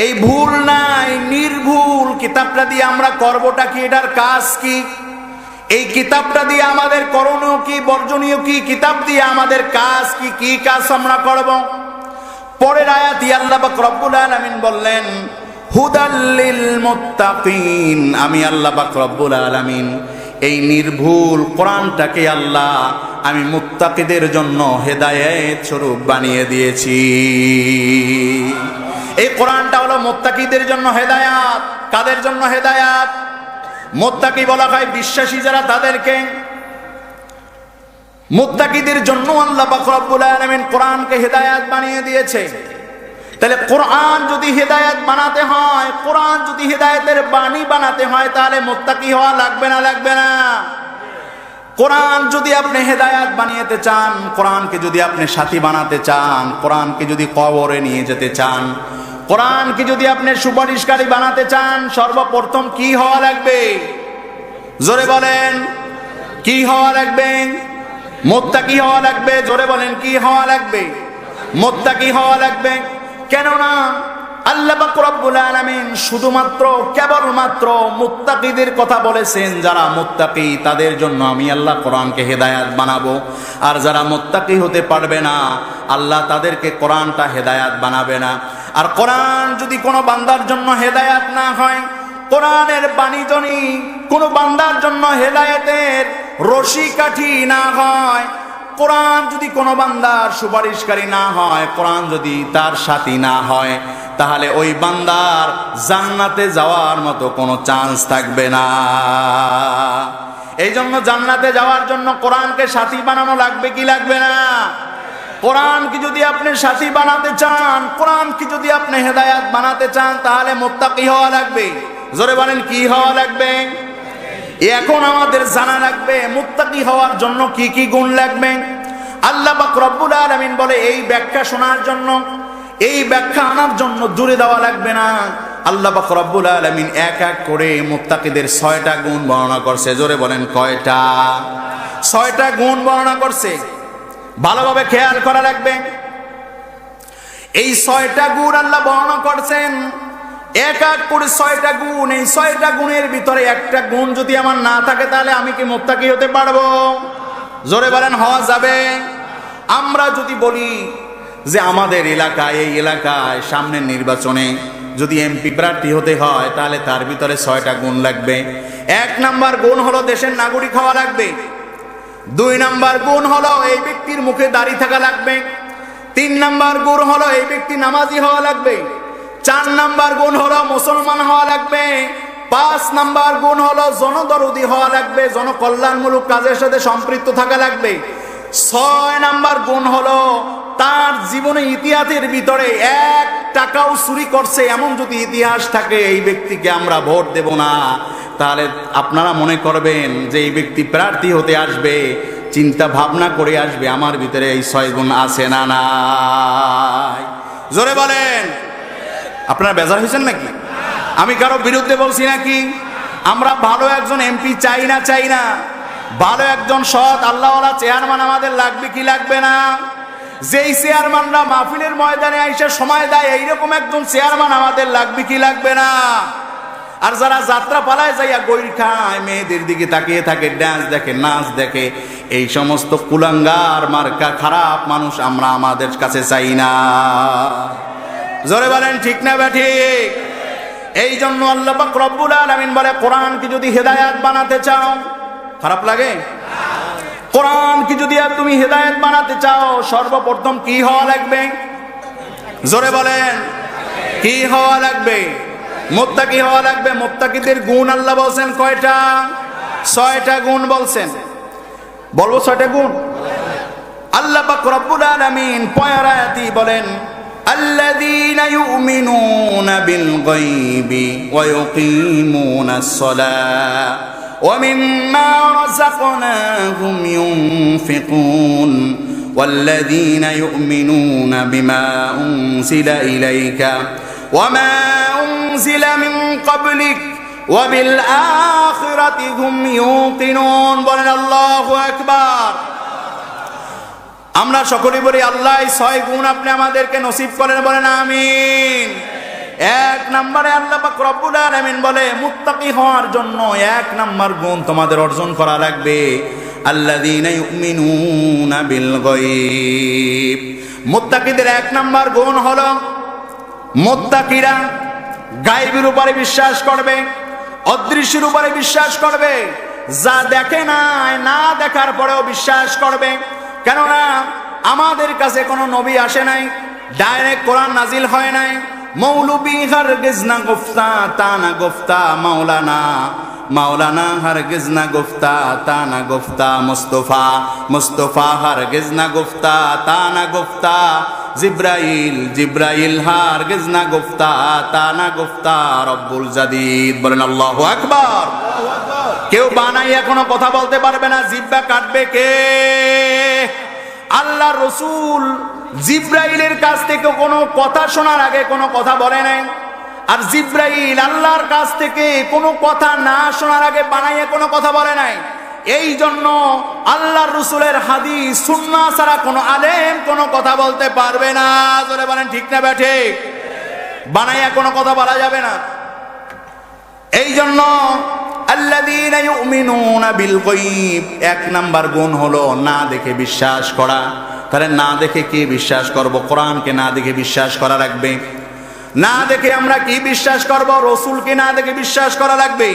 এই ভুল নাই, নির্ভুল কিতাবটা দিয়ে আমরা করবোটা কি, এটার কাজ কি, এই কিতাবটা দিয়ে আমাদের করণীয় কি, বর্জনীয় কি, কিতাব দিয়ে আমাদের কাজ কি, কি কাজ আমরা করব। পরের আয়াতে আল্লাহ পাক রব্বুল আলামিন বললেন হুদাল লিল মুত্তাকিন, আমি আল্লাহ পাক রব্বুল আলামিন এই নির্ভুল কোরআনটাকে আল্লাহ আমি মুত্তাকিদের জন্য হেদায়েত স্বরূপ বানিয়ে দিয়েছি। এই কোরআনটা হলো মুত্তাকিদের জন্য হেদায়াত। কাদের জন্য হেদায়াত? মুত্তাকি বলা হয় বিশ্বাসী যারা, তাদেরকে। মুত্তাকিদের জন্য আল্লাহ পাক রব্বুল আলামিন কোরআনকে হেদায়াত বানিয়ে দিয়েছে। তাহলে কোরআন যদি হেদায়াত বানাতে হয়, কোরআন যদি হেদায়েতের বাণী বানাতে হয়, তাহলে মুত্তাকি হওয়া লাগবে না, লাগবে না? কোরআন যদি আপনি হেদায়াত বানিয়েতে চান, কোরআনকে যদি আপনি সাথী বানাতে চান, কোরআনকে যদি কবরে নিয়ে যেতে চান, কোরআনকে যদি আপনি সুপারিশকারী বানাতে চান, সর্বপ্রথম কি হওয়া লাগবে? জোরে বলেন, কি হওয়া লাগবে? মুত্তাকি হওয়া লাগবে। জোরে বলেন, কি হওয়া লাগবে? মুত্তাকি হওয়া লাগবে। কেননা আল্লাহ পাক রব্বুল আলামিন শুধুমাত্র কেবলমাত্র মুত্তাকিদের কথা বলেছেন। যারা মুত্তাকি তাদের জন্য আমি আল্লাহ কোরআনকে হেদায়াত বানাবো, আর যারা মুত্তাকি হতে পারবে না আল্লাহ তাদেরকে কোরআনটা হেদায়াত বানাবে না। আর কোরআন যদি কোনো বান্দার জন্য হেদায়াত না হয়, কোরআনের বাণী যদি কোনো বান্দার জন্য হেদায়েতের রশি কাঠি না হয়, কোরআন যদি কোনো বান্দার সুপারিশকারী না হয়, কোরআন যদি তার সাথী না হয়, তাহলে ওই বান্দার জান্নাতে যাওয়ার মতো কোনো চান্স থাকবে না। এই জন্য জান্নাতে যাওয়ার জন্য কোরআনকে সাথী বানানো লাগবে কি লাগবে না? কোরআনকে যদি আপনি সাথী বানাতে চান, কোরআনকে যদি আপনি হেদায়াত বানাতে চান, তাহলে মুত্তাকি হওয়া লাগবে। জোরে বলেন, কি হওয়া লাগবে? এখন আমাদের জানা লাগবে মুত্তাকি হওয়ার জন্য কি কি গুণ লাগবে। আল্লাহ পাক রব্বুল আলামিন বলে এই ব্যাখ্যা শোনার জন্য, এই ব্যাখ্যা আনার জন্য দূরে দেওয়া লাগবে না। আল্লাহ পাক রব্বুল আলামিন এক এক করে মুত্তাকিদের 6টা গুণ বর্ণনা করছে। জোরে বলেন, কয়টা? 6টা গুণ বর্ণনা করছে। ভালোভাবে খেয়াল করা লাগবে। এই 6টা গুণ আল্লাহ বর্ণনা করছেন, এক এক করে 6টা গুণ। এই 6টা গুণের ভিতরে একটা গুণ যদি আমার না থাকে, তাহলে আমি কি মুত্তাকি হতে পারবো? জোরে বলেন, হওয়া যাবে? আমরা যদি বলি যে আমাদের এলাকায়, এই এলাকায় সামনের নির্বাচনে যদি এমপি প্রার্থী হতে হয় তাহলে তার ভিতরে 6টা গুণ লাগবে। 1 নাম্বার গুণ হলো দেশের নাগরিক হওয়া লাগবে। 2 নাম্বার গুণ হলো এই ব্যক্তির মুখে দাড়ি থাকা লাগবে। 3 নাম্বার গুণ হলো এই ব্যক্তি নামাজি হওয়া লাগবে। 4 নাম্বার গুণ হলো মুসলমান হওয়া লাগবে। 5 নাম্বার গুণ হলো জনদরদি হওয়া লাগবে, জনকল্যাণমূলক কাজের সাথে সম্পৃক্ত থাকা লাগবে। 6 নাম্বার গুণ হলো তার জীবনে ইতিহাসের ভিতরে 1 টাকাও চুরি করছে এমন যদি ইতিহাস থাকে, এই ব্যক্তিকে আমরা ভোট দেব না। তাহলে আপনারা মনে করবেন যে এই ব্যক্তি প্রার্থী হতে আসবে, চিন্তা ভাবনা করে আসবে আমার ভিতরে এই 6 গুণ আছে না নাই? জোরে বলেন। আপনারা বেজার হয়েছেন নাকি? আমি কারো বিরুদ্ধে বলছি নাকি? আমরা ভালো একজন এমপি চাই না? চাই না? ভালো একজন সৎ আল্লাহওয়ালা চেয়ারম্যান আমাদের লাগবে কি লাগবে না? যেই চেয়ারম্যানরা মাহফিলের ময়দানে আইসা সময় দেয়, এইরকম একজন চেয়ারম্যান আমাদের লাগবে কি লাগবে না? আর যারা যাত্রা পালায় যাইয়া গৈর খায়, মেয়েদের দিকে তাকিয়ে থাকে, ডান্স দেখে, নাচ দেখে, এই সমস্ত কুলাঙ্গার মার্কা খারাপ মানুষ আমরা আমাদের কাছে চাই না। জোরে বলেন ঠিক না ঠিক? এই জন্য আল্লাহ পাক রব্বুল আলামিন বলে, কোরআনকে যদি হেদায়েত বানাতে চাও, খারাপ লাগে? কোরআনকে যদি তুমি হেদায়েত বানাতে চাও, সর্বপ্রথম কি হওয়া লাগবে? জোরে বলেন, কি হওয়া লাগবে? মুত্তাকি হওয়া লাগবে। মুত্তাকিদের গুণ আল্লাহ বলছেন কয়টা? 6টা গুণ বলছেন। বলবো 6টা গুণ? আল্লাহ পাক রব্বুল আলামিন পরের আয়াতে বলেন, আল্লাযীনা ইউমিনুনা বিল গায়বি ওয়া ইউকিমুনাস সালাহ ওয়া মিম্মা রাযাকনাহুম ইউনফিকুন ওয়াল্লাযীনা ইউমিনুনা বিমা উনজিলা ইলাইকা ওয়া মা উনজিলা মিন ক্বাবলিক ওয়া বিল আখিরাতি হুম ইউকিনুন। বলেন আল্লাহু আকবার। আমরা সকলে বলি আল্লাহ 6 গুণ আপনি আমাদেরকে নসিব করেন, বলেন আমিন। 1 নম্বরে আল্লাহ পাক রব্বুল আলামিন বলে, মুত্তাকি হওয়ার জন্য 1 নম্বর গুণ তোমাদের অর্জন করা লাগবে, আল্লাযীনা ইউমিনুনা বিল গায়ব। মুত্তাকিদের 1 নম্বর গুণ হলো মুত্তাকিরা গায়বের উপরে বিশ্বাস করবে, অদৃশ্যের উপরে বিশ্বাস করবে, যা দেখে নাই, না দেখার পরেও বিশ্বাস করবে। কেননা আমাদের কাছে কোনো নবী আসে নাই, ডাইরেক্ট কোরআন নাজিল হয় নাই। মৌলবী হারগিজ না গুফতা তা না গুফতা, মাওলানা হারগিজ না গুফতা তা না গুফতা, মুস্তফা হারগিজ না গুফতা তা না গুফতা, জিব্রাইল হারগিজ না গুফতা তা না গুফতা, রব্বুল জাদিদ। বলেন আল্লাহু আকবার। কেউ বানাইয়া কোনো কথা বলতে পারবে না। জিব্বা কাটবে কে? আল্লাহ রসুল জিব্রাইলের কাছ থেকে কোনো কথা শোনার আগে কোনো কথা বলে নাই, আর জিব্রাইল আল্লাহর কাছ থেকে কোনো কথা না শোনার আগে বানাইয়া কোনো কথা বলে নাই। এই জন্য আল্লাহর রসুলের হাদিস সুন্নাহ ছাড়া কোনো আলেম কোনো কথা বলতে পারবে না। জোরে বলেন ঠিক না ঠিক? বানাইয়া কোনো কথা বলা যাবে না। এই জন্য আল্লাযীনা ইউমিনুনা বিল গায়ব 1 নাম্বার গুণ হলো না দেখে বিশ্বাস করা। তাহলে না দেখে কি বিশ্বাস করব? কোরআনকে না দেখে বিশ্বাস করা লাগবে। না দেখে আমরা কি বিশ্বাস করব? রাসূলকে না দেখে বিশ্বাস করা লাগবে।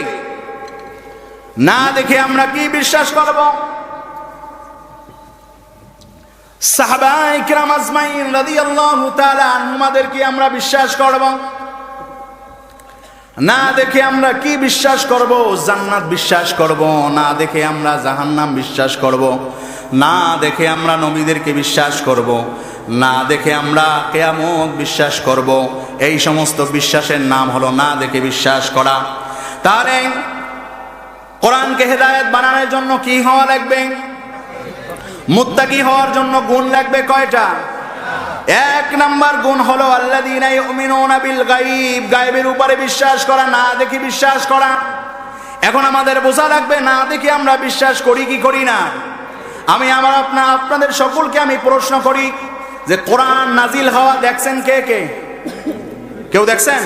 না দেখে আমরা কি বিশ্বাস করব? সাহাবায়ে কিরাম আজমাইন রাদিয়াল্লাহু তাআলা আনহুমাদেরকে আমরা বিশ্বাস করব। না দেখে আমরা কি বিশ্বাস করব? জান্নাত বিশ্বাস করব। না দেখে আমরা জাহান্নাম বিশ্বাস করব। না দেখে আমরা নবীদেরকে বিশ্বাস করব। না দেখে আমরা কিয়ামত বিশ্বাস করব। এই সমস্ত বিশ্বাসের নাম হলো না দেখে বিশ্বাস করা। তাহলে কোরআনকে হেদায়েত বানানোর জন্য কি হওয়া লাগবে? মুত্তাকি হওয়ার জন্য গুণ লাগবে কয়টা? 1 নাম্বার গুণ হলো আল্লাযীনা ইউমিনুনা বিল গায়ব, গায়বের উপরে বিশ্বাস করা, না দেখে বিশ্বাস করা। এখন আমাদের বোঝা লাগবে না দেখে আমরা বিশ্বাস করি কি করি না। আমি আপনাদের সকলকে আমি প্রশ্ন করি যে কোরআন নাজিল হওয়া দেখছেন কে কে? কেউ দেখছেন?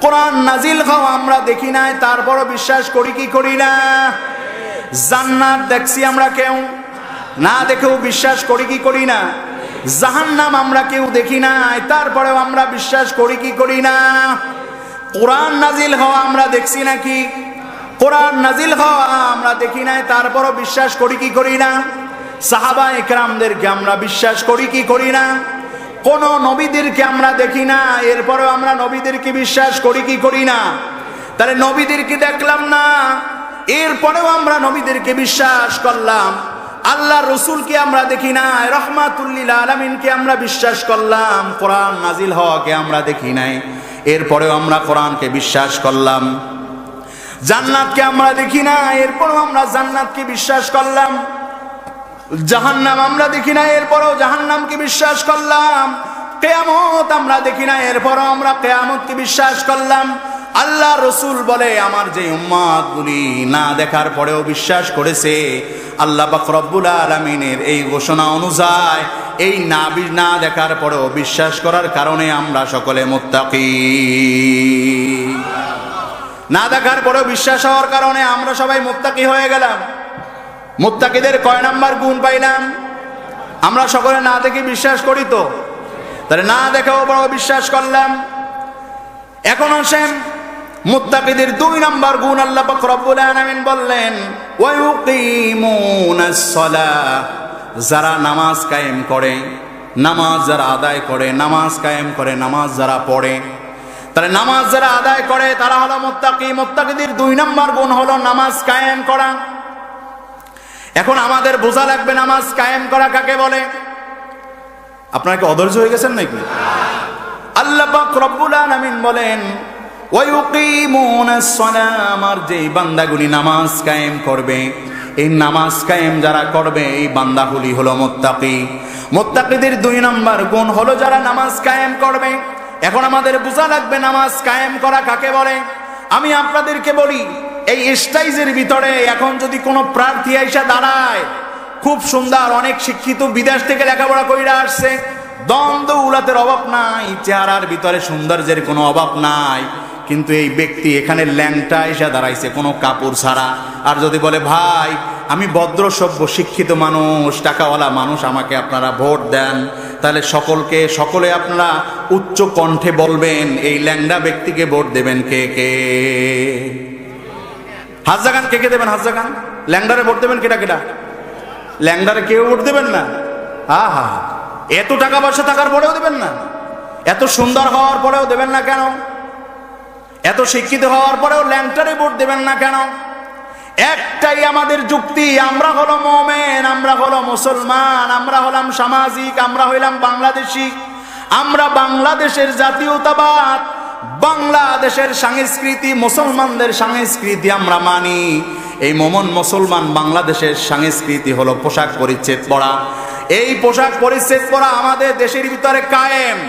কোরআন নাজিল হওয়া আমরা দেখি নাই, তারপরও বিশ্বাস করি কি করি না? জান্নাত দেখছি আমরা কেউ, না দেখেও বিশ্বাস করি কি করি না? জাহান্নাম আমরা কেউ দেখি নাই, তারপরেও আমরা বিশ্বাস করি কি করি না? কোরআন নাজিল হওয়া আমরা দেখছি নাকি? কোরআন নাজিল হওয়া আমরা দেখি নাই, তারপরও বিশ্বাস করি কি করি না? সাহাবা একরামদেরকে আমরা বিশ্বাস করি কি করি না? কোন নবীদেরকে আমরা দেখি না, এরপরেও আমরা নবীদেরকে বিশ্বাস করি কি করি না? তাহলে নবীদেরকে দেখলাম না, এরপরেও আমরা নবীদেরকে বিশ্বাস করলাম। আল্লাহ রসুলকে আমরা দেখি না, রহমাতুল লিল আলামিনকে আমরা বিশ্বাস করলাম। কোরআন নাজিল হওয়াকে আমরা দেখি নাই, এরপরেও আমরা কোরআনকে বিশ্বাস করলাম। জান্নাতকে আমরা দেখি না, এরপরেও আমরা জান্নাতকে বিশ্বাস করলাম। জাহান্নাম আমরা দেখি না, এরপরেও জাহান্নামকে বিশ্বাস করলাম। কিয়ামত আমরা দেখি না, এরপরেও আমরা কিয়ামতকে বিশ্বাস করলাম। আল্লাহ রসুল বলে, আমার যে উম্মতগুলি না দেখার পরেও বিশ্বাস করেছে, আল্লাহ পাক রব্বুল আলামিনের এই ঘোষণা অনুযায়ী এই না দেখার পরেও বিশ্বাস করার কারণে আমরা সকলে মুত্তাকি। না দেখার পরেও বিশ্বাস হওয়ার কারণে আমরা সবাই মুত্তাকি হয়ে গেলাম। মুত্তাকিদের কয় নাম্বার গুণ পাইলাম? আমরা সকলে না দেখে বিশ্বাস করি, তো তাহলে না দেখেও বড় বিশ্বাস করলাম। এখন আসেন মুত্তাকিদের 2 নাম্বার গুণ আল্লাহ পাক রব্বুল আলামিন বললেন, ওয়া ইউকিমুনাস সালাহ, যারা নামাজ কায়েম করে, নামাজ যারা আদায় করে, নামাজ কায়েম করে, নামাজ যারা পড়ে, তাহলে নামাজ যারা আদায় করে তারা হলো মুত্তাকি। মুত্তাকিদের 2 নাম্বার গুণ হলো নামাজ কায়েম করা। এখন আমাদের বোঝা লাগবে নামাজ কায়েম করা কাকে বলে। আপনারা কি অধৈর্য হয়ে গেছেন নাকি? আল্লাহ পাক রব্বুল আলামিন বলেন, ওয়া ইউকিমুনাস সালাহ, আমার যেই বান্দাগুলি নামাজ কায়েম করবে, এই নামাজ কায়েম যারা করবে এই বান্দাগুলি হলো মুত্তাকি। মুত্তাকিদের 2 নাম্বার গুণ হলো যারা নামাজ কায়েম করবে। এখন আমাদের বোঝা লাগবে নামাজ কায়েম করা কাকে বলে। আমি আপনাদেরকে বলি, এই স্টেজের ভিতরে এখন যদি কোনো প্রার্থী আইসা দাঁড়ায়, খুব সুন্দর, অনেক শিক্ষিত, বিদেশ থেকে লেখাপড়া কইরা আসছে, দ্বন্দ্ব উলাতের অভাব নাই, চেহারার ভিতরে সৌন্দর্যের কোনো অভাব নাই, কিন্তু এই ব্যক্তি এখানে ল্যাংটা এসে দাঁড়াইছে কোনো কাপড় ছাড়া। আর যদি বলে, ভাই আমি ভদ্র সভ্য শিক্ষিত মানুষ, টাকাওয়ালা মানুষ, আমাকে আপনারা ভোট দেন, তাহলে সকলে আপনারা উচ্চ কণ্ঠে বলবেন এই ল্যাংড়া ব্যক্তিকে ভোট দেবেন কে কে? হাত জাগান, কে কে দেবেন? হাত জাগান। ল্যাংড়ারে ভোট দেবেন কেটা কেটা? ল্যাংড়ারে কেউ ভোট দেবেন না? আহা, এত টাকা পয়সা থাকার পরেও দেবেন না? এত সুন্দর হওয়ার পরেও দেবেন না কেন? এত শিক্ষিত হওয়ার পরেও ল্যাংটারে ভোট দেবেন না কেন? একটাই আমাদের যুক্তি, আমরা হলো মুমিন, আমরা হলো মুসলমান, আমরা হলাম সামাজিক, আমরা হইলাম বাংলাদেশি, আমরা বাংলাদেশের জাতীয়তাবাদ, বাংলাদেশের সংস্কৃতি, মুসলমানদের সংস্কৃতি আমরা মানি। এই মোমন মুসলমান বাংলাদেশের সংস্কৃতি হলো পোশাক পরিচ্ছদ পরা। এই পোশাক পরিচ্ছদ পরা আমাদের দেশের ভিতরে কায়েম,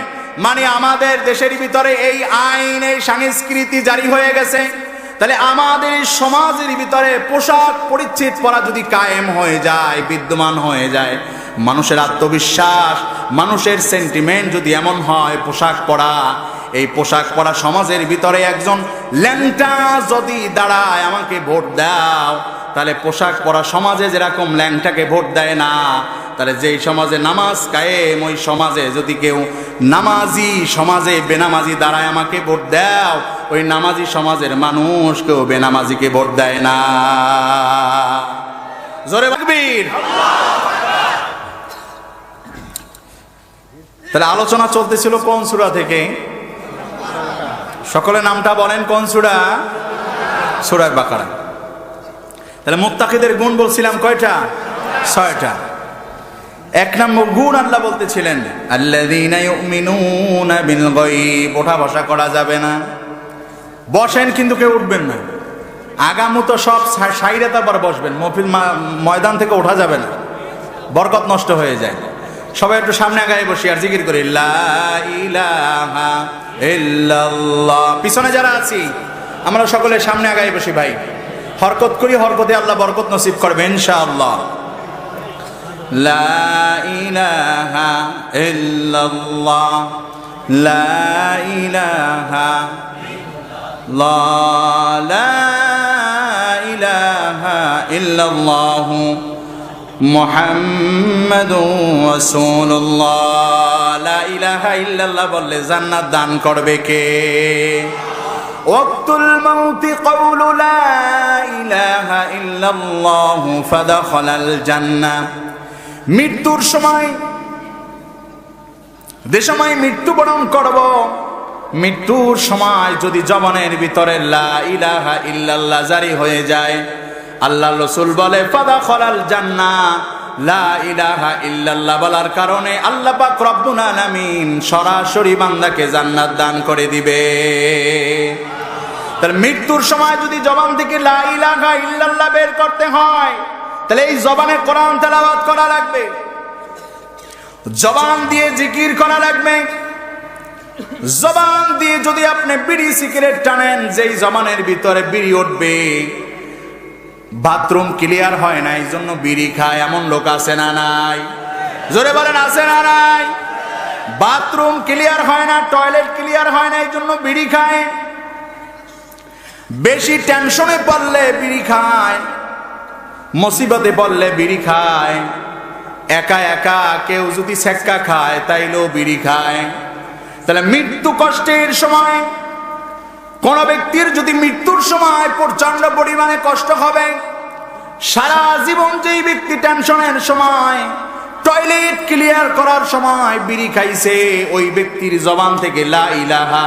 মানে আমাদের দেশের ভিতরে এই আইন, এই সংস্কৃতি জারি হয়ে গেছে। তাহলে আমাদের এই সমাজের ভিতরে পোশাক পরিচ্ছদ পরা যদি কায়েম হয়ে যায়, বিদ্যমান হয়ে যায়, মানুষের আত্মবিশ্বাস, মানুষের সেন্টিমেন্ট যদি এমন হয়, পোশাক পরা, এই পোশাক পরা সমাজের ভিতরে একজন ল্যাংটা যদি দাঁড়ায়, আমাকে ভোট দাও, তাহলে পোশাক পরা সমাজে যেরকম ল্যাংটাকে ভোট দেয় না, তাহলে যেই সমাজে নামাজ কায়েম, ওই সমাজে যদি কেউ নামাজি সমাজে বেনামাজি দাঁড়ায়, আমাকে ভোট দাও, ওই নামাজি সমাজের মানুষ কেউ বেনামাজিকে ভোট দেয় না। জোরে তাকবীর। তাহলে আলোচনা চলতেছিল কোন সূরা থেকে? সকলে নামটা বলেন, কোন সূরা? সূরা বাকারা। তাহলে মুত্তাকিদের গুণ বলছিলাম কয়টা? 6টা। 1 নম্বর গুণ আল্লাহ বলতেছিলেন, আল্লাযীনা ইউমিনুনা বিল গায়ব। ওঠা বসা করা যাবে না, বসেন কিন্তু কেউ উঠবেন না। আগামু তো সব সাইডে তারপর বসবেন, মহফিল ময়দান থেকে ওঠা যাবে না, বরকত নষ্ট হয়ে যায়। সবাই একটু সামনে আগায় বসি আর জিকির করি, লা ইলাহা ইল্লাল্লাহ। পিছনে যারা আছি আমরা সকলে সামনে আগায় বসি ভাই, হরকত করি, হরকতে আল্লাহ বরকত নসিব করবে ইনশাআল্লাহ। লা ইলাহা ইল্লাল্লাহ, লা ইলাহা ইল্লাল্লাহ, লা ইলাহা ইল্লাল্লাহ, মুহাম্মাদুর রাসূলুল্লাহ। লা ইলাহা ইল্লাল্লাহ বললে জান্নাত দান করবে কে? ওয়াক্তুল মাউতি ক্বাউলু লা ইলাহা ইল্লাল্লাহু ফাদাখালাল জান্নাহ। মৃত্যুর সময় যে সময় মৃত্যুবরণ করব, মৃত্যুর সময় যদি জবানের ভিতরে লা ইলাহা ইল্লাল্লাহ জারি হয়ে যায়, আল্লাহ রাসূল বলে ফাদাখালাল জান্নাহ। লা ইলাহা ইল্লাল্লাহ বলার কারণে আল্লাহ পাক রব্বুল আলামিন সরাসরি বান্দাকে জান্নাত দান করে দিবে। তাহলে মৃত্যুর সময় যদি জবান থেকে লা ইলাহা ইল্লাল্লাহ বের করতে হয়, তাহলে এই জবানে কোরআন তেলাওয়াত করা লাগবে, জবান দিয়ে জিকির করা লাগবে। জবান দিয়ে যদি আপনি বিড়ি সিগারেট টানেন, যেই জবানের ভিতরে বিড়ি উঠবে, বাথরুম ক্লিয়ার হয় না এই জন্য বিড়ি খায়, এমন লোক আছে না নাই? জোরে বলেন আছে না নাই? বাথরুম ক্লিয়ার হয় না, টয়লেট ক্লিয়ার হয় না, এই জন্য বিড়ি খায়। বেশি টেনশনে পড়লে বিড়ি খায়, মুসিবতে পড়লে বিড়ি খায়, একা একা কেউ যদি সেক্কা খায় তাইলেও বিড়ি খায়। তাহলে মৃত্যু কষ্টের সময় কোন ব্যক্তির যদি মৃত্যুর সময় প্রচন্ড পরিমাণে কষ্ট হবে, সারা জীবন যেই ব্যক্তি টেনশনের সময়, টয়লেট ক্লিয়ার করার সময় বিড়ি খাইছে, ওই ব্যক্তির জবান থেকে লা ইলাহা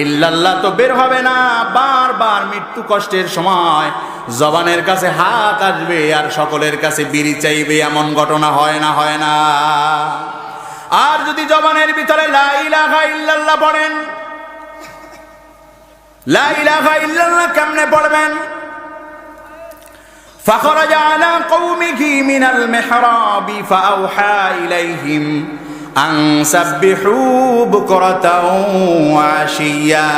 ইল্লাল্লাহ তো বের হবে না। বারবার মৃত্যু কষ্টের সময় জবানের কাছে হাত আসবে আর সকলের কাছে বিড়ি চাইবে, এমন ঘটনা হয় না? হয় না? আর যদি জবানের ভিতরে লা ইলাহা ইল্লাল্লাহ পড়েন, লা ইলাহা ইল্লাল্লাহ কেমনে পড়বেন? فخرج على قومه من المحراب فأوحى إليهم أن سبحوا بكرة وعشيا।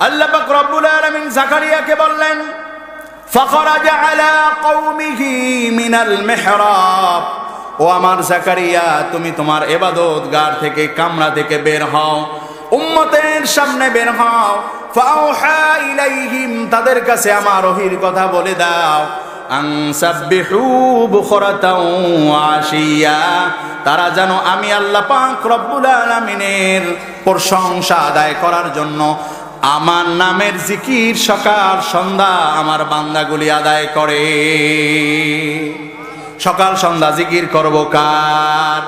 আল্লাহ পাক রব্বুল আলামিন জাকারিয়াকে বললেন, فخرج على قومه من المحراب, ও আমার জাকারিয়া তুমি তোমার ইবাদত গার থেকে, কামরা থেকে বের হও, উম্মতের সামনে বের হও। ফাওহা ইলাইহিম, তাদের কাছে আমার ওহীর কথা বলে দাও, আন সাব্বিহু বুকরাতাও ওয়া আশিয়া, তারা যেন আমি আল্লাহ পাক রব্বুল আলামিনের প্রশংসা আদায় করার জন্য আমার নামের জিকির সকাল সন্ধ্যা আমার বান্দাগুলি আদায় করে। সকাল সন্ধ্যা জিকির করব কার?